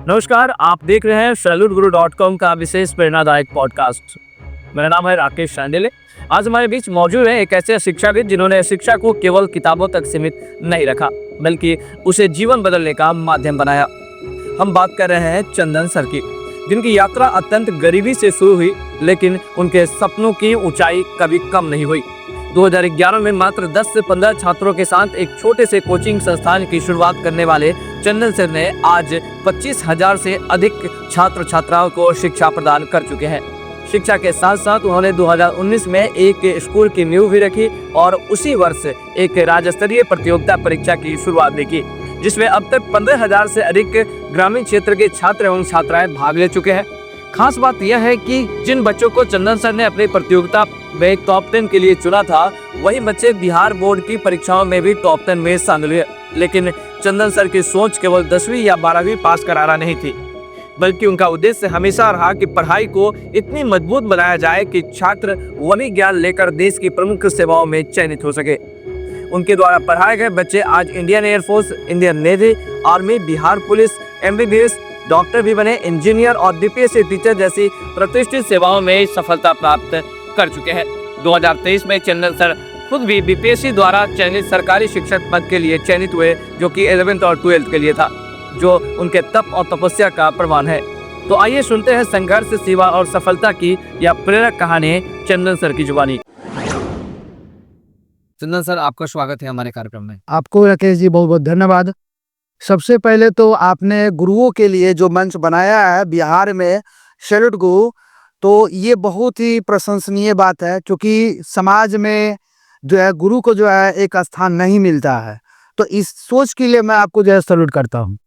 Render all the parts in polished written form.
नमस्कार, आप देख रहे हैं salutguru.com का विशेष प्रेरणादायक पॉडकास्ट। मेरा नाम है राकेश शांडिल्य। आज हमारे बीच मौजूद है एक ऐसे शिक्षाविद जिन्होंने शिक्षा को केवल किताबों तक सीमित नहीं रखा, बल्कि उसे जीवन बदलने का माध्यम बनाया। हम बात कर रहे हैं चंदन सर की, जिनकी यात्रा अत्यंत गरीबी से शुरू हुई, लेकिन उनके सपनों की ऊंचाई कभी कम नहीं हुई। 2011 में मात्र 10 से 15 छात्रों के साथ एक छोटे से कोचिंग संस्थान की शुरुआत करने वाले चंदन सर ने आज 25,000 से अधिक छात्र छात्राओं को शिक्षा प्रदान कर चुके हैं। शिक्षा के साथ साथ उन्होंने 2019 में एक स्कूल की नींव भी रखी और उसी वर्ष एक राज्य स्तरीय प्रतियोगिता परीक्षा की शुरुआत भी की, जिसमें अब तक 15,000 से अधिक ग्रामीण क्षेत्र के छात्र एवं छात्राएं भाग ले चुके हैं। खास बात यह है कि जिन बच्चों को चंदन सर ने अपनी प्रतियोगिता में टॉप 10 के लिए चुना था, वही बच्चे बिहार बोर्ड की परीक्षाओं में भी टॉप 10 में शामिल हुए। लेकिन चंदन सर की सोच केवल 10वीं या 12वीं पास कराना नहीं थी, बल्कि उनका उद्देश्य हमेशा रहा कि पढ़ाई को इतनी मजबूत बनाया जाए कि छात्र वही ज्ञान लेकर देश की प्रमुख सेवाओं में चयनित हो सके। उनके द्वारा पढ़ाए गए बच्चे आज Indian air force, Indian navy, army, Bihar police, MBBS, doctor भी बने, इंजीनियर और DPSC टीचर जैसी प्रतिष्ठित सेवाओं में सफलता प्राप्त कर चुके हैं। 2023 में चंदन सर खुद भी BPSC द्वारा चयनित सरकारी शिक्षक पद के लिए चयनित हुए, जो कि 11th और 12th के लिए था, जो उनके तप और तपस्या का प्रमाण है। तो आइए सुनते हैं संघर्ष, सेवा और सफलता की यह प्रेरक कहानी चंदन सर की जुबानी। चंदन सर, आपका स्वागत है हमारे कार्यक्रम में। आपको राकेश जी बहुत बहुत धन्यवाद। सबसे पहले तो आपने गुरुओं के लिए जो मंच बनाया है बिहार में, सैल्यूट गुरु, तो ये बहुत ही प्रशंसनीय बात है, क्योंकि समाज में जो है गुरु को जो है एक स्थान नहीं मिलता है। तो इस सोच के लिए मैं आपको जो है सैल्यूट करता हूँ।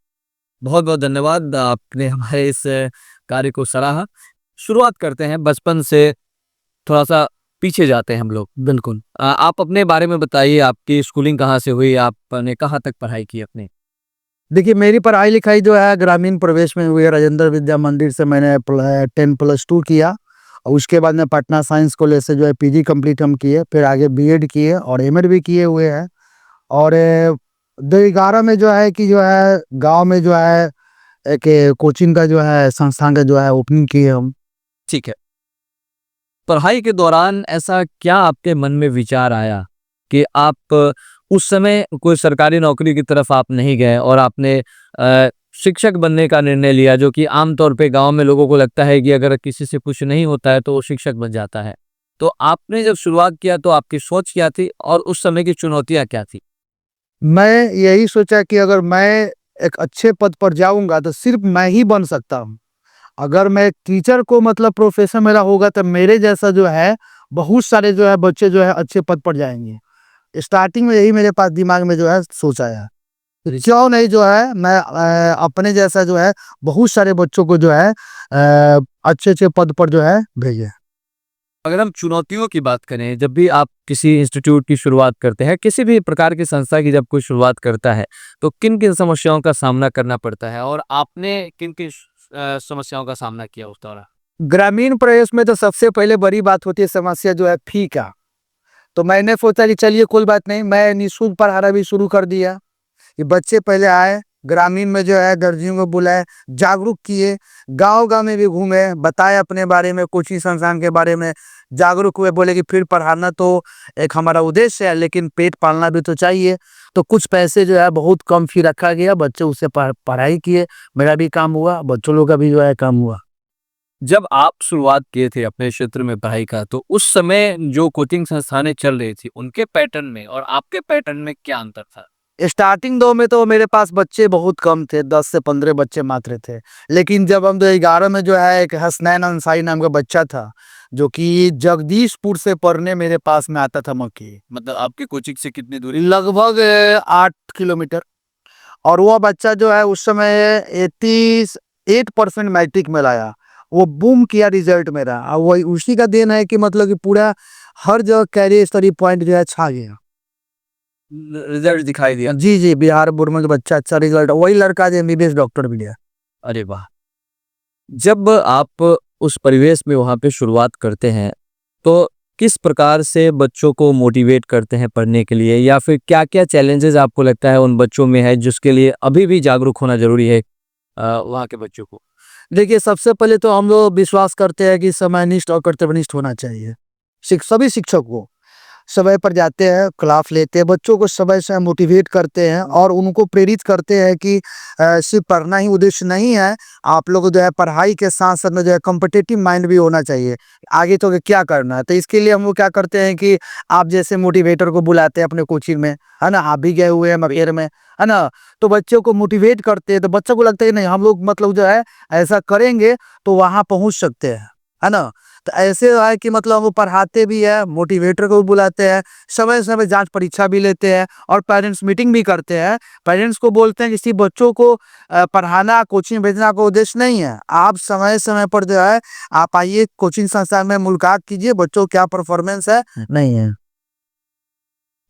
बहुत बहुत धन्यवाद, आपने हमारे इस कार्य को सराहा। शुरुआत करते हैं बचपन से, थोड़ा सा पीछे जाते हैं हम लोग। बिल्कुल। आप अपने बारे में बताइए, आपकी स्कूलिंग कहाँ से हुई, आपने कहाँ तक पढ़ाई की अपनी? देखिए, मेरी पढ़ाई लिखाई जो है ग्रामीण प्रवेश में हुई है। राजेंद्र विद्या मंदिर से मैंने 10+2 किया और उसके बाद में पटना साइंस कॉलेज से जो है PG कंप्लीट हम किए, फिर आगे BEd किए और MAd भी किए हुए हैं। और 2011 में जो है कि जो है गांव में जो है एक कोचिंग का जो है संस्थान का जो है ओपनिंग किए हम। ठीक है। पढ़ाई के दौरान ऐसा क्या आपके मन में विचार आया कि आप उस समय कोई सरकारी नौकरी की तरफ आप नहीं गए और आपने शिक्षक बनने का निर्णय लिया, जो कि आमतौर पे गांव में लोगों को लगता है कि अगर किसी से कुछ नहीं होता है तो वो शिक्षक बन जाता है। तो आपने जब शुरुआत किया तो आपकी सोच क्या थी और उस समय की चुनौतियां क्या थी? मैं यही सोचा कि अगर मैं एक अच्छे पद पर जाऊंगा तो सिर्फ मैं ही बन सकता हूँ। अगर मैं टीचर को मतलब प्रोफेशन मेरा होगा तो मेरे जैसा जो है बहुत सारे जो है बच्चे जो है अच्छे पद पर जाएंगे। स्टार्टिंग में यही मेरे पास दिमाग में जो है सोच आया, क्यों नहीं जो है मैं अपने जैसा जो है बहुत सारे बच्चों को जो है अच्छे अच्छे पद पर जो है भेजे। अगर हम चुनौतियों की बात करें, जब भी आप किसी इंस्टीट्यूट की शुरुआत करते हैं, किसी भी प्रकार की संस्था की जब कोई शुरुआत करता है, तो किन किन समस्याओं का सामना करना पड़ता है और आपने किन किन समस्याओं का सामना किया उस दौरान? ग्रामीण प्रदेश में तो सबसे पहले बड़ी बात होती है समस्या जो है फी का। तो मैंने सोचा कि चलिए कोई बात नहीं, मैं निःशुल्क पढ़ाना भी शुरू कर दिया। ये बच्चे पहले आए, ग्रामीण में जो है दर्जियों को बुलाए, जागरूक किए, गांव-गांव में भी घूमे, बताए अपने बारे में, कोचिंग संस्थान के बारे में, जागरूक हुए। बोले कि फिर पढ़ाना तो एक हमारा उद्देश्य है, लेकिन पेट पालना भी तो चाहिए। तो कुछ पैसे जो है बहुत कम फी रखा गया, बच्चे उससे पढ़ाई किए, मेरा भी काम हुआ, बच्चों लोग का भी जो है काम हुआ। जब आप शुरुआत किए थे अपने क्षेत्र में पढ़ाई का, तो उस समय जो कोचिंग संस्थानें चल रही थी, उनके पैटर्न में और आपके पैटर्न में क्या अंतर था? स्टार्टिंग दौर में तो मेरे पास बच्चे बहुत कम थे, 10 से 15 बच्चे मात्र थे। लेकिन जब हम 2011 में जो है एक हसनैन अंसारी नाम का बच्चा था, जो कि जगदीशपुर से पढ़ने मेरे पास में आता था मक्की, मतलब आपकी कोचिंग से कितनी दूरी? लगभग 8 किलोमीटर। और वो बच्चा जो है उस समय 88% मैट्रिक में लाया। वो बूम किया रिजल्ट मेरा, और वही उसी का देन है कि मतलब कि पूरा हर जगह कैरियर स्टडी पॉइंट जो है छा गया। रिजल्ट दिखाई दिया? जी जी, बिहार बोर्ड में जो बच्चा अच्छा रिजल्ट, वही लड़का जो MBBS डॉक्टर भी लिया। अरे वाह! जब आप उस परिवेश में वहाँ पे शुरुआत करते हैं, तो किस प्रकार से बच्चों को मोटिवेट करते हैं पढ़ने के लिए, या फिर क्या-क्या चैलेंजेस आपको लगता है उन बच्चों में है जिसके लिए अभी भी जागरूक होना ज़रूरी है? वहाँ के बच्चों को? देखिए, सबसे पहले तो हम लोग विश्वास करते हैं कि समयनिष्ठ और कर्तव्यनिष्ठ होना चाहिए। सभी शिक्षक को समय पर जाते हैं, क्लास लेते हैं, बच्चों को समय से मोटिवेट करते हैं और उनको प्रेरित करते हैं कि सिर्फ पढ़ना ही उद्देश्य नहीं है। आप लोग को जो है पढ़ाई के साथ-साथ में जो है कॉम्पिटिटिव माइंड भी होना चाहिए। आगे तो क्या करना है? तो इसके लिए हम लोग क्या करते हैं कि आप जैसे मोटिवेटर को बुलाते हैं अपने कोचिंग में, है ना? आप भी गए हुए हैं मुंगेर में, है ना? तो बच्चों को मोटिवेट करते हैं, तो बच्चों को लगता है नहीं, हम लोग मतलब जो है ऐसा करेंगे तो वहाँ पहुँच सकते हैं, है ना? तो ऐसे है कि मतलब वो पढ़ाते भी है, मोटिवेटर को भी बुलाते हैं, समय-समय जाँच परीक्षा भी लेते हैं और पेरेंट्स मीटिंग भी करते हैं। पेरेंट्स को बोलते हैं कि सिर्फ बच्चों को पढ़ाना, कोचिंग भेजना कोई उद्देश्य नहीं है। आप समय-समय पर जो है आप आइए कोचिंग संस्थान में मुलाकात कीजिए, बच्चों को क्या परफॉर्मेंस है, नहीं है।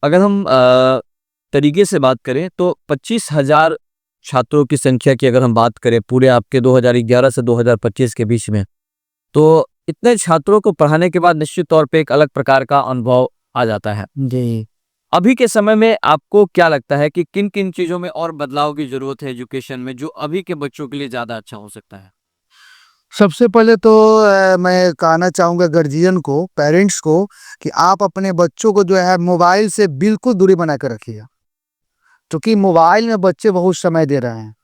अगर हम तरीके से बात करें तो 25,000 छात्रों की संख्या की अगर हम बात करें पूरे आपके 2011 से 2025 के बीच में, तो इतने छात्रों को पढ़ाने के बाद निश्चित तौर पे एक अलग प्रकार का अनुभव आ जाता है। जी। अभी के समय में आपको क्या लगता है कि किन-किन चीज़ों में और बदलाव की ज़रूरत है एजुकेशन में, जो अभी के बच्चों के लिए ज़्यादा अच्छा हो सकता है? सबसे पहले तो मैं कहना चाहूँगा गार्जियन को, पेरेंट्स को कि आप अपने बच्चों को जो है मोबाइल से बिल्कुल दूरी बना के रखिए। क्योंकि मोबाइल में बच्चे बहुत समय दे रहे हैं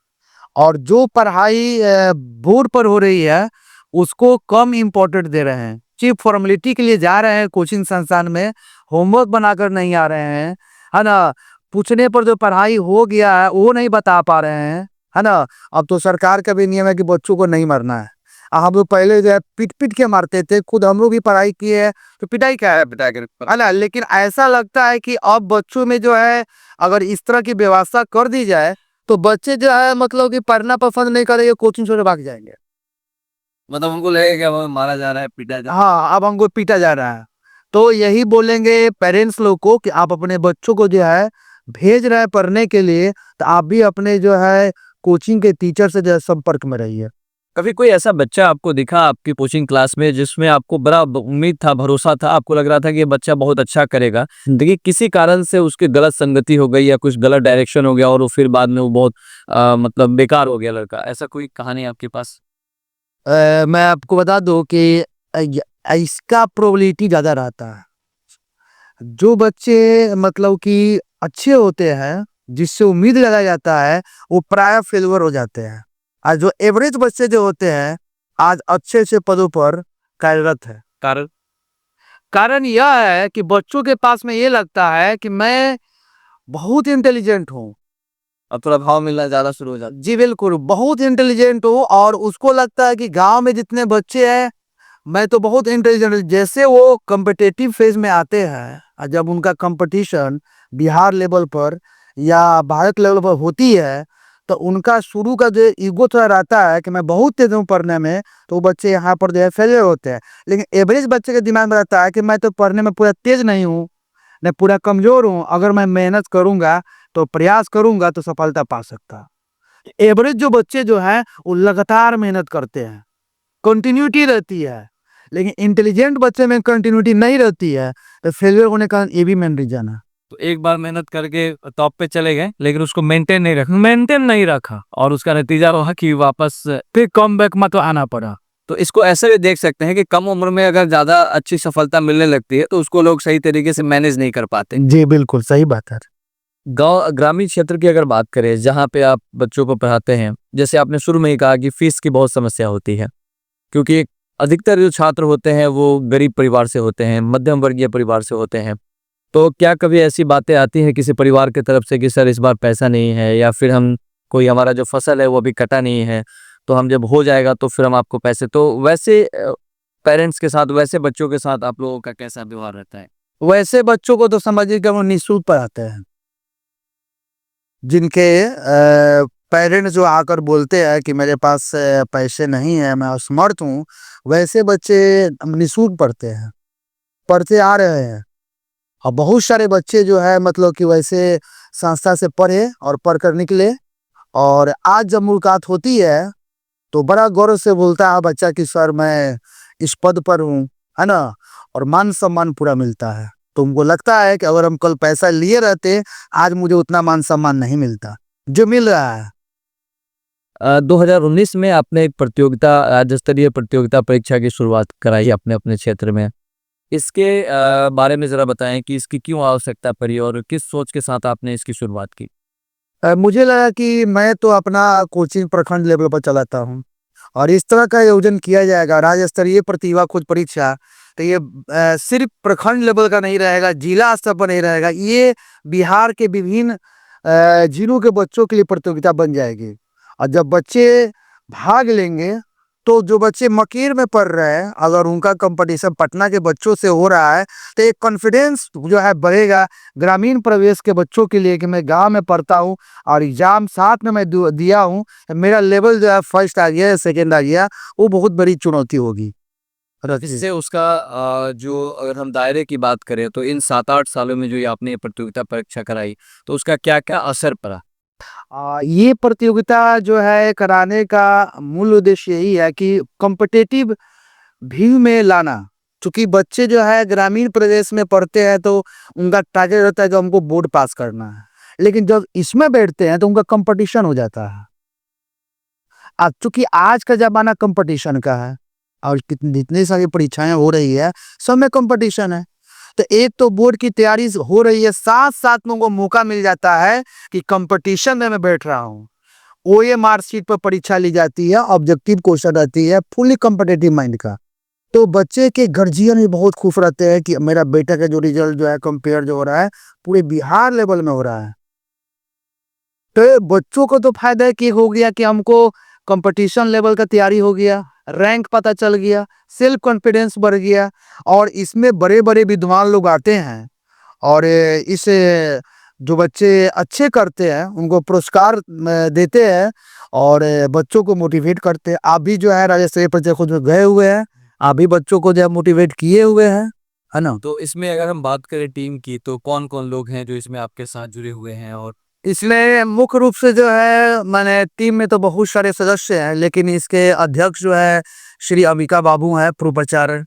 और जो पढ़ाई बोर्ड पर हो रही है, उसको कम इम्पोर्टेंट दे रहे हैं। सिर्फ फॉर्मेलिटी के लिए जा रहे हैं कोचिंग संस्थान में, होमवर्क बनाकर नहीं आ रहे हैं, है ना? पूछने पर जो पढ़ाई हो गया है, वो नहीं बता पा रहे हैं, है ना? अब तो सरकार का भी नियम है कि बच्चों को नहीं मारना है। हम लोग पहले जो है पीट-पीट के मारते थे, खुद हम लोग भी पढ़ाई किए हैं, तो पिटाई क्या है पिटाई है ना? लेकिन ऐसा लगता है कि अब बच्चों में जो है अगर इस तरह की व्यवस्था कर दी जाए, तो बच्चे जो है मतलब कि पढ़ना पसंद नहीं करेंगे, कोचिंग छोड़ के भाग जाएँगे। मतलब उनको लगेगा कि हमें मारा जा रहा है, पीटा जा हाँ, अब हमको पीटा जा रहा है। तो यही बोलेंगे पेरेंट्स लोग को कि आप अपने बच्चों को जो है भेज रहे हैं पढ़ने के लिए, तो आप भी अपने जो है कोचिंग के टीचर से जो है संपर्क में रहिए। कभी कोई ऐसा बच्चा आपको दिखा आपकी कोचिंग क्लास में जिसमें आपको बड़ा उम्मीद था, भरोसा था, आपको लग रहा था कि ये बच्चा बहुत अच्छा करेगा, देखिए किसी कारण से उसकी गलत संगति हो गई या कुछ गलत डायरेक्शन हो गया और वो फिर बाद में वो बहुत मतलब बेकार हो गया लड़का, ऐसा कोई कहानी आपके पास? मैं आपको बता दूँ कि इसका प्रोबेबिलिटी ज़्यादा रहता है। जो बच्चे मतलब कि अच्छे होते हैं, जिससे उम्मीद लगाया जाता है, वो प्रायः फेल्योर हो जाते हैं। और जो एवरेज बच्चे जो होते हैं, आज अच्छे-अच्छे पदों पर कार्यरत है। कारण? कारण यह है कि बच्चों के पास में ये लगता है कि मैं बहुत इंटेलिजेंट हूँ। अब थोड़ा भाव मिलना ज़्यादा शुरू हो जाता जी बिल्कुल, बहुत इंटेलिजेंट हूँ और उसको लगता है कि गाँव में जितने बच्चे हैं, मैं तो बहुत इंटेलिजेंट हूँ। जैसे वो कॉम्पिटिटिव फेज़ में आते हैं और जब उनका कॉम्पिटिशन बिहार लेवल पर या भारत लेवल पर होती है, तो उनका शुरू का जो ईगो थोड़ा रहता है कि मैं बहुत तेज़ हूँ पढ़ने में, तो वो बच्चे यहाँ पर जो है फेलियर होते हैं। लेकिन एवरेज बच्चे के दिमाग में रहता है कि मैं तो पढ़ने में पूरा तेज़ नहीं हूँ, मैं पूरा कमज़ोर हूँ, अगर मैं मेहनत करूँगा, तो प्रयास करूँगा तो सफलता पा सकता। एवरेज जो बच्चे जो हैं, वो लगातार मेहनत करते हैं, कंटिन्यूटी रहती है। लेकिन इंटेलिजेंट बच्चे में कंटिन्यूटी नहीं रहती है, तो फेलियर होने का ये भी मेन रीज़न है। तो एक बार मेहनत करके टॉप पे चले गए, लेकिन उसको मेंटेन नहीं रखा और उसका नतीजा रहा कि वापस फिर कमबैक में तो आना पड़ा। तो इसको ऐसे भी देख सकते हैं कि कम उम्र में अगर ज़्यादा अच्छी सफलता मिलने लगती है, तो उसको लोग सही तरीके से मैनेज नहीं कर पाते। जी, बिल्कुल सही बात है। गाँव ग्रामीण क्षेत्र की अगर बात करें, जहाँ पे आप बच्चों को पढ़ाते हैं, जैसे आपने शुरू में ही कहा कि फीस की बहुत समस्या होती है, क्योंकि अधिकतर जो छात्र होते हैं, वो गरीब परिवार से होते हैं, मध्यम वर्गीय परिवार से होते हैं। तो क्या कभी ऐसी बातें आती हैं किसी परिवार की तरफ से कि सर इस बार पैसा नहीं है या फिर हम कोई हमारा जो फसल है वो अभी कटा नहीं है, तो हम जब हो जाएगा तो फिर हम आपको पैसे तो वैसे पेरेंट्स के साथ, वैसे बच्चों के साथ आप लोगों का कैसा व्यवहार रहता है? वैसे बच्चों को तो समझिए कि वो निःशुल्क पढ़ाते हैं। जिनके पेरेंट्स जो आकर बोलते हैं कि मेरे पास पैसे नहीं हैं, मैं असमर्थ हूँ, वैसे बच्चे निःशुल्क पढ़ते हैं, पढ़ते आ रहे हैं। और बहुत सारे बच्चे जो है मतलब कि वैसे संस्था से पढ़े और पढ़ कर निकले और आज जब मुलाकात होती है, तो बड़ा गौरव से बोलता है बच्चा कि सर मैं इस पद पर हूँ, है ना? और मान-सम्मान पूरा मिलता है। तो उनको लगता है कि अगर हम कल पैसा लिए रहते, आज मुझे उतना मान-सम्मान नहीं मिलता, जो मिल रहा है। 2019 में आपने एक प्रतियोगिता राज्य स्तरीय प्रतियोगिता परीक्षा की शुरुआत कराई अपने अपने क्षेत्र में। इसके बारे में ज़रा बताएँ कि इसकी क्यों आवश्यकता पड़ी और किस सोच के साथ आपने इसकी शुरुआत की? मुझे लगा कि मैं तो अपना कोचिंग प्रखंड लेवल पर चलाता हूँ और इस तरह का आयोजन किया जाएगा राज्य स्तरीय प्रतिभा खोज परीक्षा, तो ये सिर्फ प्रखंड लेवल का नहीं रहेगा, जिला स्तर पर नहीं रहेगा, ये बिहार के विभिन्न जिलों के बच्चों के लिए प्रतियोगिता बन जाएगी। और जब बच्चे भाग लेंगे तो जो बच्चे मकेर में पढ़ रहे हैं, अगर उनका कंपटीशन पटना के बच्चों से हो रहा है तो एक कॉन्फिडेंस जो है बढ़ेगा ग्रामीण प्रवेश के बच्चों के लिए कि मैं गांव में पढ़ता हूं और एग्जाम साथ में मैं दिया हूं, मेरा लेवल जो है फर्स्ट आ गया, सेकेंड आ गया, वो बहुत बड़ी चुनौती होगी। इससे उसका जो अगर हम दायरे की बात करें तो इन 7-8 सालों में जो ये आपने प्रतियोगिता परीक्षा कराई, तो उसका क्या-क्या असर पड़ा? ये प्रतियोगिता जो है कराने का मूल उद्देश्य यही है कि कॉम्पिटिटिव व्यू में लाना, क्योंकि बच्चे जो है ग्रामीण प्रदेश में पढ़ते हैं तो उनका टारगेट रहता है कि हमको बोर्ड पास करना है, लेकिन जब इसमें बैठते हैं तो उनका कंपटीशन हो जाता है। अब चूंकि आज का जमाना कंपटीशन का है और जितनी सारी परीक्षाएं हो रही है सब में कंपटीशन है, तो एक तो बोर्ड की तैयारी हो रही है, साथ साथ में उनको मौका मिल जाता है कि कंपटीशन में मैं बैठ रहा हूँ। ओए मार्कशीट पर परीक्षा ली जाती है, ऑब्जेक्टिव क्वेश्चन रहती है, फुली कॉम्पिटिटिव माइंड का। तो बच्चे के गार्जियन भी बहुत खुश रहते हैं कि मेरा बेटा का जो रिजल्ट जो है कंपेयर जो हो रहा है पूरे बिहार लेवल में हो रहा है। तो ये बच्चों को तो फायदा है कि हो गया कि हमको कंपटीशन लेवल का तैयारी हो गया, रैंक पता चल गया, सेल्फ कॉन्फिडेंस बढ़ गया और इसमें बड़े-बड़े विद्वान लोग आते हैं और इस जो बच्चे अच्छे करते हैं उनको पुरस्कार देते हैं और बच्चों को मोटिवेट करते हैं। आप भी जो है राज्य स्तरीय प्रतियोगिता खुद में गए हुए हैं, आप भी बच्चों को जो है मोटिवेट किए हुए हैं, है ना? तो इसमें अगर हम बात करें टीम की, तो कौन-कौन लोग हैं जो इसमें आपके साथ जुड़े हुए हैं? और इसमें मुख्य रूप से जो है माने टीम में तो बहुत सारे सदस्य हैं, लेकिन इसके अध्यक्ष जो है श्री अंबिका बाबू हैं, पूर्व प्राचार्य,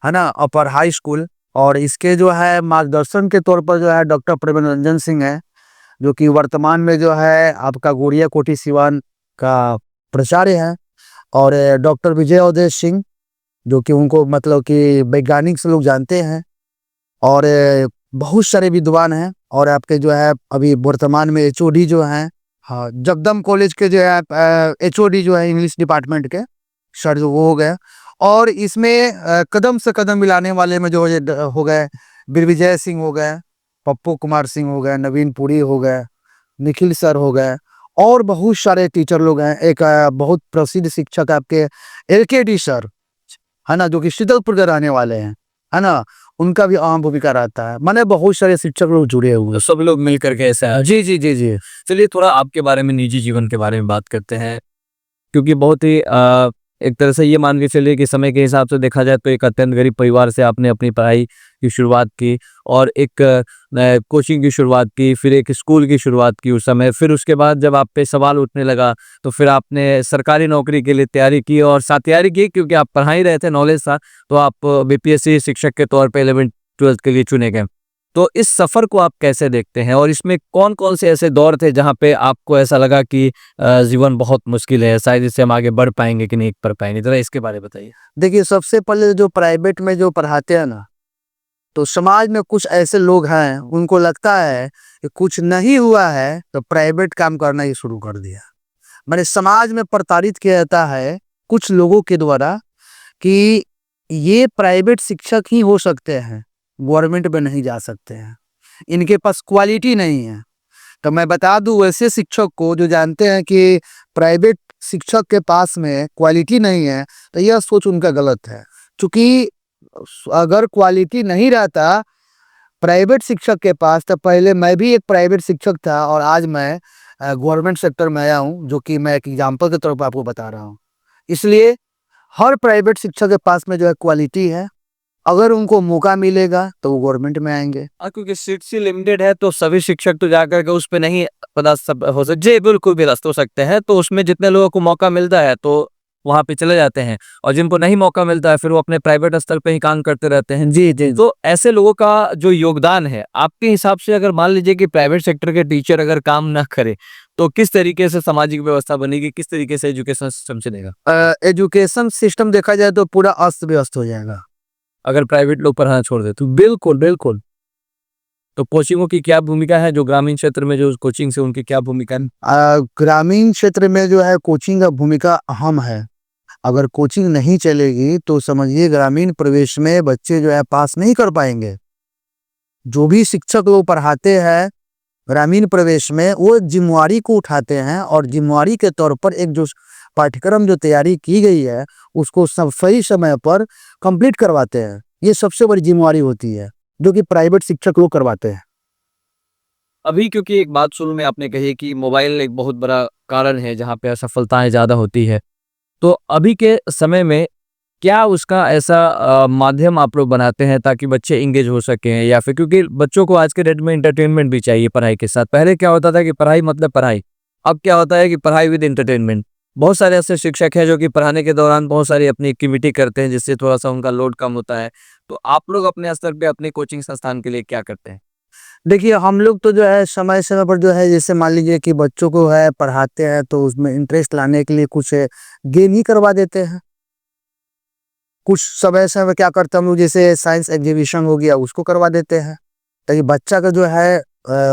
है ना, अपर हाई स्कूल। और इसके जो है मार्गदर्शन के तौर पर जो है डॉक्टर प्रेम रंजन सिंह है, जो कि वर्तमान में जो है आपका गोरिया कोटी सिवान का प्राचार्य है। और डॉक्टर विजय अवधेश सिंह, जो कि उनको मतलब कि वैज्ञानिक से लोग जानते हैं। और बहुत सारे विद्वान हैं और आपके जो है अभी वर्तमान में एचओडी जो हैं, हाँ, जगदम कॉलेज के जो है एचओडी जो है इंग्लिश डिपार्टमेंट के सर जो वो हो गए। और इसमें कदम से कदम मिलाने वाले में जो हो गए बिरविजय सिंह हो गए, पप्पू कुमार सिंह हो गए, नवीन पुरी हो गए, निखिल सर हो गए और बहुत सारे टीचर लोग हैं। एक बहुत प्रसिद्ध शिक्षक आपके एलकेडी सर, है ना, जो कि शीतलपुर के रहने वाले हैं, है ना, उनका भी अहम भूमिका रहता है। माने बहुत सारे शिक्षक लोग जुड़े हुए तो हैं। सब लोग मिल कर के ऐसा है। जी, जी, जी, जी। चलिए थोड़ा आपके बारे में, निजी जीवन के बारे में बात करते हैं। क्योंकि बहुत ही एक तरह से ये मान के चलिए कि समय के हिसाब से देखा जाए तो एक अत्यंत गरीब परिवार से आपने अपनी पढ़ाई की शुरुआत की और एक कोचिंग की शुरुआत की, फिर एक स्कूल की शुरुआत की उस समय। फिर उसके बाद जब आप पे सवाल उठने लगा तो फिर आपने सरकारी नौकरी के लिए तैयारी की और साथ तैयारी की क्योंकि आप पढ़ा ही रहे थे, नॉलेज था, तो आप बीपीएससी शिक्षक के तौर पे 11th-12th के लिए चुने गए। तो इस सफ़र को आप कैसे देखते हैं और इसमें कौन-कौन से ऐसे दौर थे जहाँ पे आपको ऐसा लगा कि जीवन बहुत मुश्किल है, शायद इससे हम आगे बढ़ पाएँगे कि नहीं पढ़ पाएँगे? ज़रा इसके बारे में बताइए। देखिए, सबसे पहले जो प्राइवेट में जो पढ़ाते हैं ना, तो समाज में कुछ ऐसे लोग हैं, उनको लगता है कि कुछ नहीं हुआ है तो प्राइवेट काम करना ही शुरू कर दिया। माने समाज में प्रताड़ित किया जाता है कुछ लोगों के द्वारा कि ये प्राइवेट शिक्षक ही हो सकते हैं, गवर्नमेंट में नहीं जा सकते हैं, इनके पास क्वालिटी नहीं है। तो मैं बता दूं वैसे शिक्षक को जो जानते हैं कि प्राइवेट शिक्षक के पास में क्वालिटी नहीं है, तो यह सोच उनका गलत है। क्योंकि अगर क्वालिटी नहीं रहता प्राइवेट शिक्षक के पास, तो पहले मैं भी एक प्राइवेट शिक्षक था और आज मैं गवर्नमेंट सेक्टर में आया हूँ, जो कि मैं एक एग्जाम्पल के तौर पर आपको बता रहा हूँ। इसलिए हर प्राइवेट शिक्षक के पास में जो है क्वालिटी है, अगर उनको मौका मिलेगा तो वो गवर्नमेंट में आएंगे। क्योंकि सीट्स ही लिमिटेड है तो सभी शिक्षक तो जाकर के उस पे नहीं पदस्थ हो सकते। जी, बिल्कुल पदस्थ हो सकते हैं, तो उसमें जितने लोगों को मौका मिलता है तो वहाँ पे चले जाते हैं, और जिनको नहीं मौका मिलता है फिर वो अपने प्राइवेट स्तर पे ही काम करते रहते हैं। जी, जी। तो ऐसे लोगों का जो योगदान है, आपके हिसाब से अगर मान लीजिए कि प्राइवेट सेक्टर के टीचर अगर काम ना करे, तो किस तरीके से सामाजिक व्यवस्था बनेगी, किस तरीके से एजुकेशन सिस्टम चलेगा? एजुकेशन सिस्टम देखा जाए तो पूरा अस्त-व्यस्त हो जाएगा। अगर प्राइवेट लोग पढ़ाना छोड़ दें तो? बिल्कुल, बिल्कुल। तो कोचिंगों की क्या भूमिका है, जो ग्रामीण क्षेत्र में जो कोचिंग है उनकी क्या भूमिका है? ग्रामीण क्षेत्र में जो है कोचिंग का भूमिका अहम है। अगर कोचिंग नहीं चलेगी तो समझिए ग्रामीण प्रवेश में बच्चे जो है पास नहीं कर पाएँगे। जो भी शिक्षक लोग पढ़ाते हैं ग्रामीण प्रवेश में वो ज़िम्मेवारी को उठाते हैं और ज़िम्मेवारी के तौर पर एक जो पाठ्यक्रम जो तैयारी की गई है उसको सब सही समय पर कंप्लीट करवाते हैं। ये सबसे बड़ी ज़िम्मेवारी होती है, जो कि प्राइवेट शिक्षक लोग करवाते हैं। अभी क्योंकि एक बात शुरू में आपने कही कि मोबाइल एक बहुत बड़ा कारण है जहाँ पे असफलताएँ ज़्यादा होती है। तो अभी के समय में क्या उसका ऐसा माध्यम आप लोग बनाते हैं ताकि बच्चे एंगेज हो सकें, या फिर क्योंकि बच्चों को आज के डेट में एंटरटेनमेंट भी चाहिए पढ़ाई के साथ। पहले क्या होता था कि पढ़ाई मतलब पढ़ाई, अब क्या होता है कि पढ़ाई विद एंटरटेनमेंट। बहुत सारे ऐसे शिक्षक हैं जो कि पढ़ाने के दौरान बहुत सारी अपनी एक्टिविटी करते हैं जिससे थोड़ा-सा उनका लोड कम होता है। तो आप लोग अपने स्तर पे अपने कोचिंग संस्थान के लिए क्या करते हैं? देखिए हम लोग तो जो है समय-समय पर जो है जैसे मान लीजिए कि बच्चों को है पढ़ाते हैं तो उसमें इंटरेस्ट लाने के लिए कुछ गेम ही करवा देते हैं। कुछ समय-समय क्या करते हैं हम लोग जैसे साइंस एग्ज़िबिशन हो गया उसको करवा देते हैं, ताकि बच्चा का जो है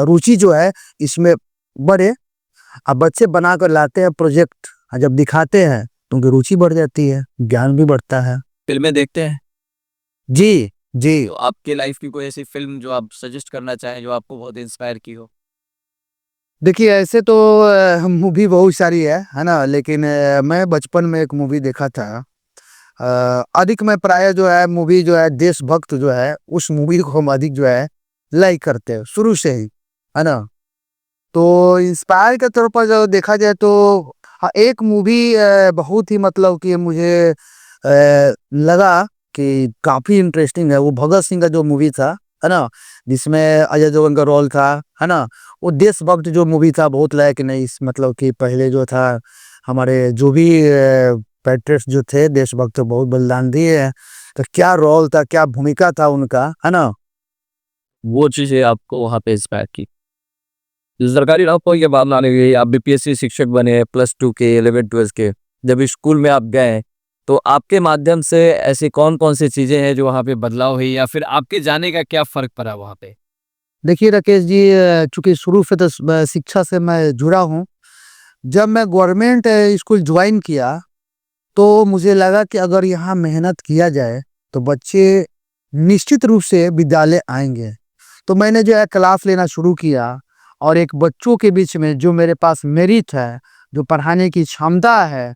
रुचि जो है इसमें बढ़े। अब बच्चे बना कर लाते हैं प्रोजेक्ट जब दिखाते हैं तो उनकी रुचि बढ़ जाती है, ज्ञान भी बढ़ता है। फ़िल्में देखते हैं? जी, जी। तो आपके लाइफ़ की कोई ऐसी फ़िल्म जो आप सजेस्ट करना चाहें, जो आपको बहुत इंस्पायर की हो? देखिए ऐसे तो मूवी बहुत सारी है ना? लेकिन मैं बचपन में एक मूवी देखा था। अधिक मैं प्राय जो है मूवी जो है देशभक्त जो है, उस मूवी को हम अधिक जो है लाइक करते हैं शुरू से ही, है ना? तो इंस्पायर के तौर पर जो देखा जाए तो हाँ, एक मूवी बहुत ही मतलब कि मुझे लगा कि काफ़ी इंटरेस्टिंग है, वो भगत सिंह का जो मूवी था, है ना? जिसमें अजय देवगन का रोल था, है ना? वो देशभक्त जो मूवी था बहुत लायक नहीं इस मतलब कि पहले जो था हमारे जो भी पैट्रियट्स जो थे देशभक्त बहुत बलिदान दिए हैं, तो क्या रोल था, क्या भूमिका था उनका, है ना? वो चीज़ें आपको वहाँ पे इंस्पायर की। सरकारी नौकरी के बाद मान लीजिए आप बीपीएससी शिक्षक बने +2 के 11-12 के, जब स्कूल में आप गए, तो आपके माध्यम से ऐसी कौन-कौन सी चीज़ें हैं जो वहाँ पे बदलाव हुई, या फिर आपके जाने का क्या फ़र्क पड़ा वहाँ पे? देखिए राकेश जी चूँकि शुरू से तो शिक्षा से मैं जुड़ा हूँ। जब मैं गवर्नमेंट स्कूल जॉइन किया, तो मुझे लगा कि अगर यहाँ मेहनत किया जाए, तो बच्चे निश्चित रूप से विद्यालय आएँगे। तो मैंने जो है क्लास लेना शुरू किया और एक बच्चों के बीच में जो मेरे पास मेरिट है, जो पढ़ाने की क्षमता है,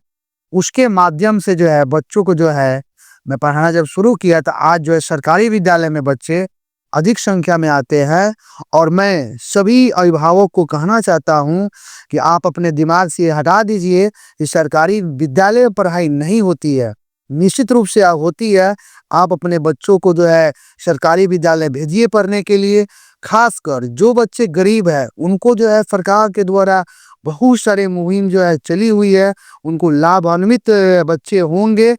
उसके माध्यम से जो है बच्चों को जो है मैं पढ़ाना जब शुरू किया तो आज जो है सरकारी विद्यालय में बच्चे अधिक संख्या में आते हैं और मैं सभी अभिभावक को कहना चाहता हूँ कि आप अपने दिमाग से ये हटा दीजिए कि सरकारी विद्यालय में पढ़ाई नहीं होती है। निश्चित रूप से होती है। आप अपने बच्चों को जो है सरकारी विद्यालय भेजिए पढ़ने के लिए। खासकर जो बच्चे गरीब हैं, उनको जो है सरकार के द्वारा बहुत सारे मुहिम जो है चली हुई है, उनको लाभान्वित बच्चे होंगे।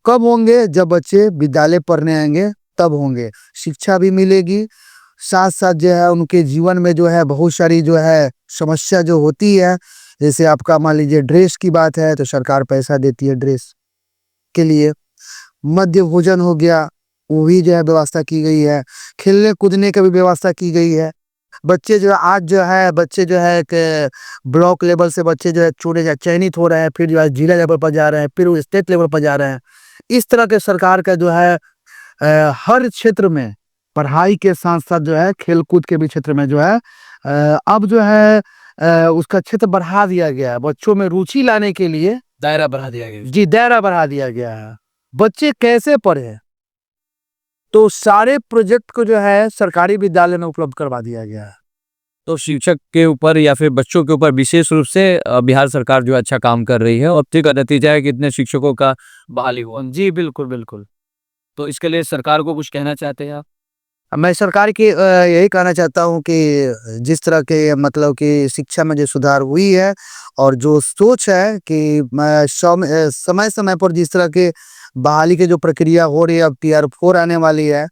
कब होंगे? जब बच्चे विद्यालय पढ़ने आएँगे, तब होंगे। शिक्षा भी मिलेगी, साथ-साथ जो है उनके जीवन में जो है बहुत सारी जो है समस्या जो होती है, जैसे आपका मान लीजिए ड्रेस की बात है, तो सरकार पैसा देती है ड्रेस के लिए। मध्य भोजन हो गया, वो भी जो है व्यवस्था की गई है। खेलने-कूदने की भी व्यवस्था की गई है। बच्चे जो आज जो है बच्चे जो है एक ब्लॉक लेवल से बच्चे जो है चुने जा चयनित हो रहे हैं, फिर जो है जिला लेवल पर जा रहे हैं, फिर वो स्टेट लेवल पर जा रहे हैं। इस तरह के सरकार का जो है हर क्षेत्र में पढ़ाई के साथ-साथ जो है खेल-कूद के भी क्षेत्र में जो है अब जो है उसका क्षेत्र बढ़ा दिया गया है। बच्चों में रुचि लाने के लिए दायरा बढ़ा दिया गया। जी, दायरा बढ़ा दिया गया है। बच्चे कैसे पढ़ें? तो सारे प्रोजेक्ट को जो है सरकारी विद्यालय में उपलब्ध करवा दिया गया है। तो शिक्षक के ऊपर या फिर बच्चों के ऊपर विशेष रूप से बिहार सरकार जो है अच्छा काम कर रही है, और अब का नतीजा है कि इतने शिक्षकों का बहाली हुआ। जी, बिल्कुल, बिल्कुल। तो इसके लिए सरकार को कुछ कहना चाहते हैं आप? मैं सरकार की यही कहना चाहता हूँ कि जिस तरह के मतलब कि शिक्षा में जो सुधार हुई है और जो सोच है कि मैं समय-समय पर जिस तरह के बहाली की जो प्रक्रिया हो रही है, अब टीआर 4 आने वाली है,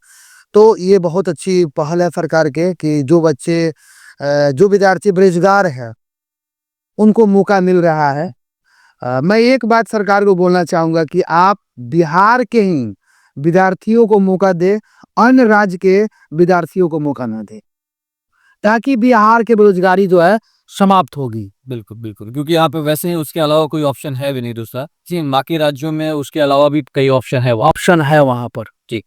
तो ये बहुत अच्छी पहल है सरकार के कि जो बच्चे जो विद्यार्थी बेरोज़गार हैं, उनको मौका मिल रहा है। मैं एक बात सरकार को बोलना चाहूँगा कि आप बिहार के ही विद्यार्थियों को मौका दें, अन्य राज्य के विद्यार्थियों को मौका ना दें, ताकि बिहार की बेरोज़गारी जो है समाप्त होगी। बिल्कुल, बिल्कुल, क्योंकि यहाँ पे वैसे ही उसके अलावा कोई ऑप्शन है भी नहीं दूसरा। जी, बाकी राज्यों में उसके अलावा भी कई ऑप्शन है वहाँ। ऑप्शन है वहाँ पर। जी।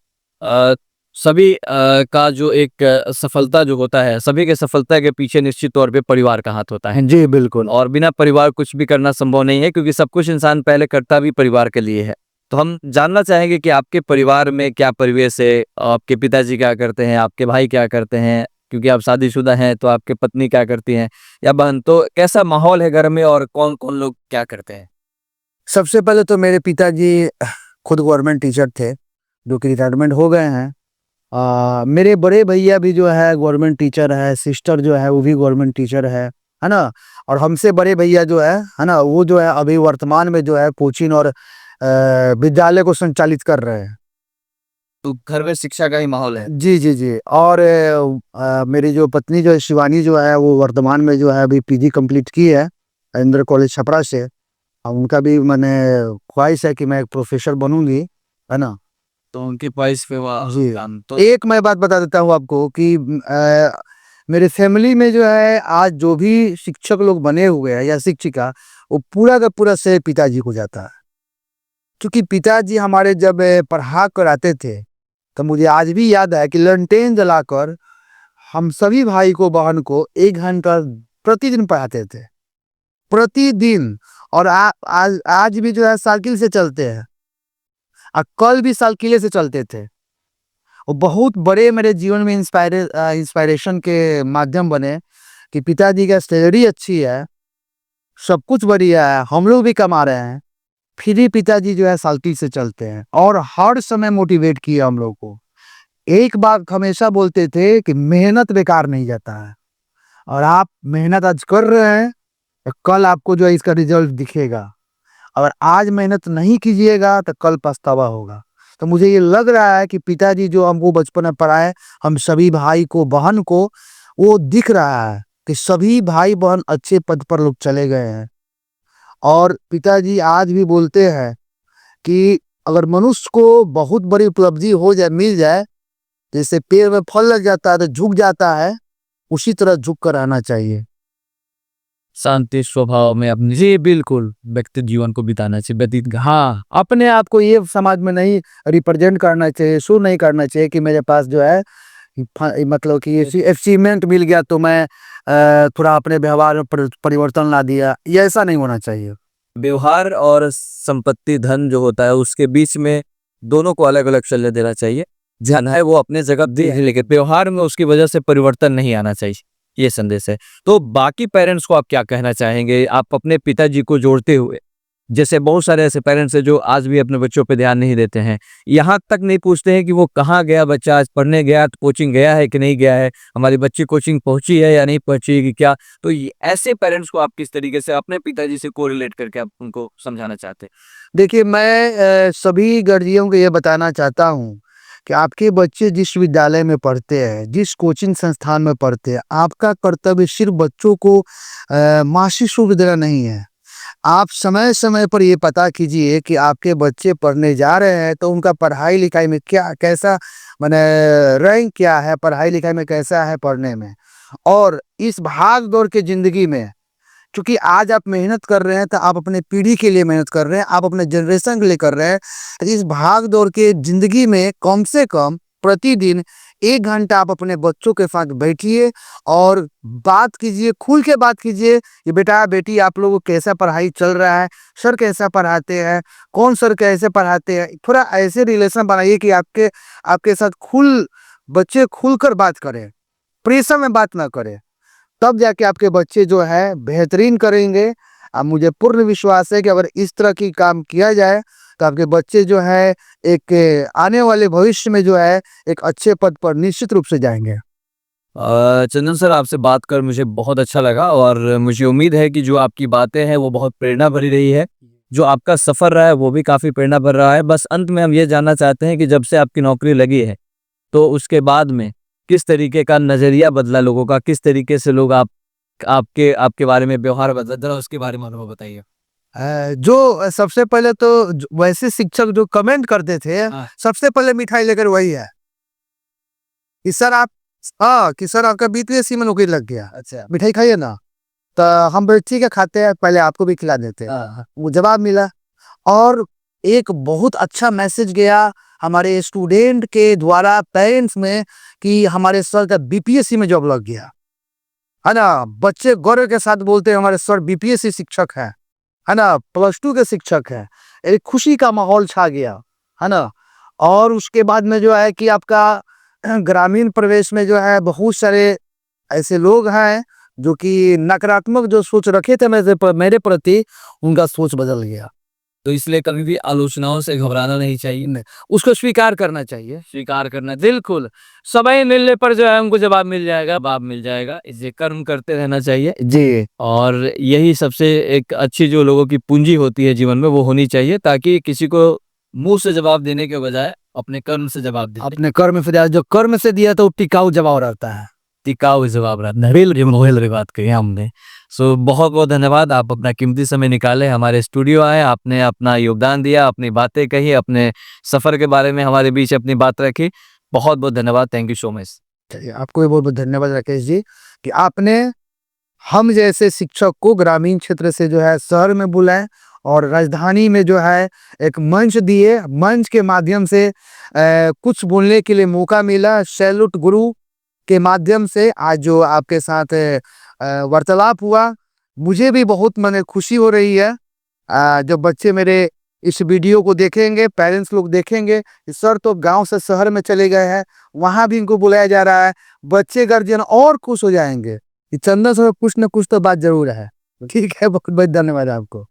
सभी का जो एक सफलता जो होता है, सभी के सफलता के पीछे निश्चित तौर पे परिवार का हाथ होता है जी, बिल्कुल। और बिना परिवार कुछ भी करना संभव नहीं है क्योंकि सब कुछ इंसान पहले करता भी परिवार के लिए है। तो हम जानना चाहेंगे कि आपके परिवार में क्या परिवेश है? आपके पिताजी क्या करते हैं? आपके भाई क्या करते हैं? क्योंकि आप शादीशुदा हैं, तो आपकी पत्नी क्या करती हैं या बहन? तो कैसा माहौल है घर में और कौन-कौन लोग क्या करते हैं? सबसे पहले तो मेरे पिताजी खुद गवर्नमेंट टीचर थे, जो कि रिटायरमेंट हो गए हैं। मेरे बड़े भैया भी जो है गवर्नमेंट टीचर है, सिस्टर जो है वो भी गवर्नमेंट टीचर है ना? और हमसे बड़े भैया जो है ना? वो जो है अभी वर्तमान में जो है कोचिंग और विद्यालय को संचालित कर रहे हैं। तो घर में शिक्षा का ही माहौल है। जी, जी, जी। और मेरी जो पत्नी जो है शिवानी जो है वो वर्तमान में जो है अभी पीजी कंप्लीट की है, इंटर कॉलेज छपरा से। उनका भी माने ख्वाहिश है कि मैं एक प्रोफ़ेसर बनूँगी, है ना? तो उनकी ख्वाहिश पे जी। काम तो एक मैं बात बता देता हूँ आपको कि मेरे फैमिली में जो है आज जो भी शिक्षक लोग बने हुए हैं या शिक्षिका, वो पूरा का पूरा श्रेय पिताजी को जाता है। क्योंकि पिताजी हमारे जब पढ़ा कर आते थे, तो मुझे आज भी याद है कि लैंटेन जलाकर हम सभी भाई को, बहन को 1 घंटा प्रतिदिन पढ़ाते थे। प्रतिदिन। और आज भी जो है साइकिल से चलते हैं। कल भी साइकिले से चलते थे। और बहुत बड़े मेरे जीवन में इंस्पायरेशन के माध्यम बने कि पिताजी का सैलरी अच्छी है, सब कुछ बढ़िया है, हम लोग भी कमा रहे हैं, फिर भी पिताजी जो है साइकिल से चलते हैं और हर समय मोटिवेट किया हम लोग को। एक बात हमेशा बोलते थे कि मेहनत बेकार नहीं जाता है और आप मेहनत आज कर रहे हैं, तो कल आपको जो है इसका रिजल्ट दिखेगा। अगर आज मेहनत नहीं कीजिएगा तो कल पछतावा होगा। तो मुझे ये लग रहा है कि पिताजी जो हमको बचपन में पढ़ाए, हम सभी भाई को, बहन को, वो दिख रहा है कि सभी भाई-बहन अच्छे पद पर लोग चले गए हैं। और पिताजी आज भी बोलते हैं कि अगर मनुष्य को बहुत बड़ी उपलब्धि हो जाए, मिल जाए, जैसे पेड़ में फल लग जाता है तो झुक जाता है, उसी तरह झुक कर रहना चाहिए। शांति स्वभाव में अपनी जी, बिल्कुल। व्यक्ति जीवन को बिताना चाहिए, व्यतीत हाँ, अपने आप को ये समाज में नहीं रिप्रेजेंट करना चाहिए, शो नहीं करना चाहिए कि मेरे पास जो है मतलब कि ये अचीवमेंट मिल गया तो मैं थोड़ा अपने व्यवहार में परिवर्तन ला दिया, ये ऐसा नहीं होना चाहिए। व्यवहार और संपत्ति धन जो होता है उसके बीच में दोनों को अलग अलग चलने देना चाहिए। जहाँ है वो अपने जगह दे है लेकिन व्यवहार में उसकी वजह से परिवर्तन नहीं आना चाहिए, ये संदेश है। तो बाकी पेरेंट्स को आप क्या कहना चाहेंगे आप अपने पिताजी को जोड़ते हुए? जैसे बहुत सारे ऐसे पेरेंट्स हैं जो आज भी अपने बच्चों पे ध्यान नहीं देते हैं, यहाँ तक नहीं पूछते हैं कि वो कहाँ गया बच्चा, आज पढ़ने गया तो कोचिंग गया है कि नहीं गया है, हमारी बच्ची कोचिंग पहुंची है या नहीं पहुंची कि क्या। तो ऐसे पेरेंट्स को आप किस तरीके से अपने पिताजी से कोरिलेट करके आप उनको समझाना चाहते हैं? देखिए मैं सभी गार्जियन को ये बताना चाहता हूँ कि आपके बच्चे जिस विद्यालय में पढ़ते हैं, जिस कोचिंग संस्थान में पढ़ते हैं, आपका कर्तव्य सिर्फ बच्चों को मासिक शुल्क देना नहीं है। आप समय-समय पर ये पता कीजिए कि आपके बच्चे पढ़ने जा रहे हैं तो उनका पढ़ाई-लिखाई में क्या कैसा माने रैंक क्या है, पढ़ाई-लिखाई में कैसा है पढ़ने में। और इस भाग-दौड़ की ज़िंदगी में क्योंकि आज आप मेहनत कर रहे हैं तो आप अपने पीढ़ी के लिए मेहनत कर रहे हैं, आप अपने जनरेशन के लिए कर रहे हैं। तो इस भाग-दौड़ के ज़िंदगी में कम से कम प्रतिदिन 1 घंटा आप अपने बच्चों के साथ बैठिए और बात कीजिए, खुल के बात कीजिए कि बेटा-बेटी आप लोगों को कैसा पढ़ाई चल रहा है, सर कैसा पढ़ाते हैं, कौन सर कैसे पढ़ाते हैं। थोड़ा ऐसे रिलेशन बनाइए कि आपके आपके साथ बच्चे खुलकर बात करें, प्रेशर में बात ना करें। तब जाके आपके बच्चे जो है बेहतरीन करेंगे, अब मुझे पूर्ण विश्वास है कि अगर इस तरह की काम किया जाए तो आपके बच्चे जो है एक आने वाले भविष्य में जो है एक अच्छे पद पर निश्चित रूप से जाएंगे। चंदन सर, आपसे बात कर मुझे बहुत अच्छा लगा और मुझे उम्मीद है कि जो आपकी बातें हैं वो बहुत प्रेरणा भरी रही है। जो आपका सफ़र रहा है वो भी काफ़ी प्रेरणा भर रहा है। बस अंत में हम ये जानना चाहते हैं कि जब से आपकी नौकरी लगी है तो उसके बाद में किस तरीके का नज़रिया बदला लोगों का, किस तरीके से लोग आपके आपके बारे में व्यवहार बदला, जरा उसके बारे में अनुभव बताइए। जो सबसे पहले तो वैसे शिक्षक जो कमेंट करते थे, हाँ। सबसे पहले मिठाई लेकर वही है कि सर आप, हाँ कि सर आपका बीपीएससी में नौकरी लग गया, अच्छा। मिठाई खाइए ना। तो हम बोले ठीक है खाते हैं, पहले आपको भी खिला देते हैं। हाँ। वो जवाब मिला। और एक बहुत अच्छा मैसेज गया हमारे स्टूडेंट के द्वारा पेरेंट्स में कि हमारे सर का बीपीएससी में जॉब लग गया, है ना। बच्चे गौरव के साथ बोलते हैं हमारे सर बीपीएससी शिक्षक है ना, +2 के शिक्षक है। एक खुशी का माहौल छा गया, है ना। और उसके बाद में जो है कि आपका ग्रामीण प्रवेश में जो है बहुत सारे ऐसे लोग हैं जो कि नकारात्मक जो सोच रखे थे मेरे प्रति, उनका सोच बदल गया। तो इसलिए कभी भी आलोचनाओं से घबराना नहीं चाहिए, नहीं, उसको स्वीकार करना चाहिए। स्वीकार करना बिल्कुल, समय मिलने पर जो है हमको जवाब मिल जाएगा। जवाब मिल जाएगा। इसे कर्म करते रहना चाहिए जी, और यही सबसे एक अच्छी जो लोगों की पूंजी होती है जीवन में वो होनी चाहिए, ताकि किसी को मुंह से जवाब देने के बजाय अपने कर्म से जवाब दे। अपने कर्म से दिया, जो कर्म से दिया तो टिकाऊ जवाब रहता है। टिकाऊ जवाब रहता है। बिल्कुल बात कही हमने। सो बहुत बहुत धन्यवाद, आप अपना कीमती समय निकाले, हमारे स्टूडियो आए, आपने अपना योगदान दिया, अपनी बातें कही, अपने सफ़र के बारे में हमारे बीच अपनी बात रखी। बहुत बहुत धन्यवाद। Thank you so much. चलिए, आपको भी बहुत बहुत धन्यवाद राकेश जी कि आपने हम जैसे शिक्षक को ग्रामीण क्षेत्र से जो है शहर में बुलाए और राजधानी में जो है एक मंच दिए। मंच के माध्यम से कुछ बोलने के लिए मौका मिला। सैल्यूट गुरु के माध्यम से आज जो आपके साथ वार्तालाप हुआ, मुझे भी बहुत मन खुशी हो रही है। जब बच्चे मेरे इस वीडियो को देखेंगे, पेरेंट्स लोग देखेंगे कि सर तो गांव से शहर में चले गए हैं, वहां भी इनको बुलाया जा रहा है, बच्चे गार्जियन और खुश हो जाएंगे कि चंदन सर कुछ न कुछ तो बात जरूर है। ठीक है, बहुत बहुत धन्यवाद आपको।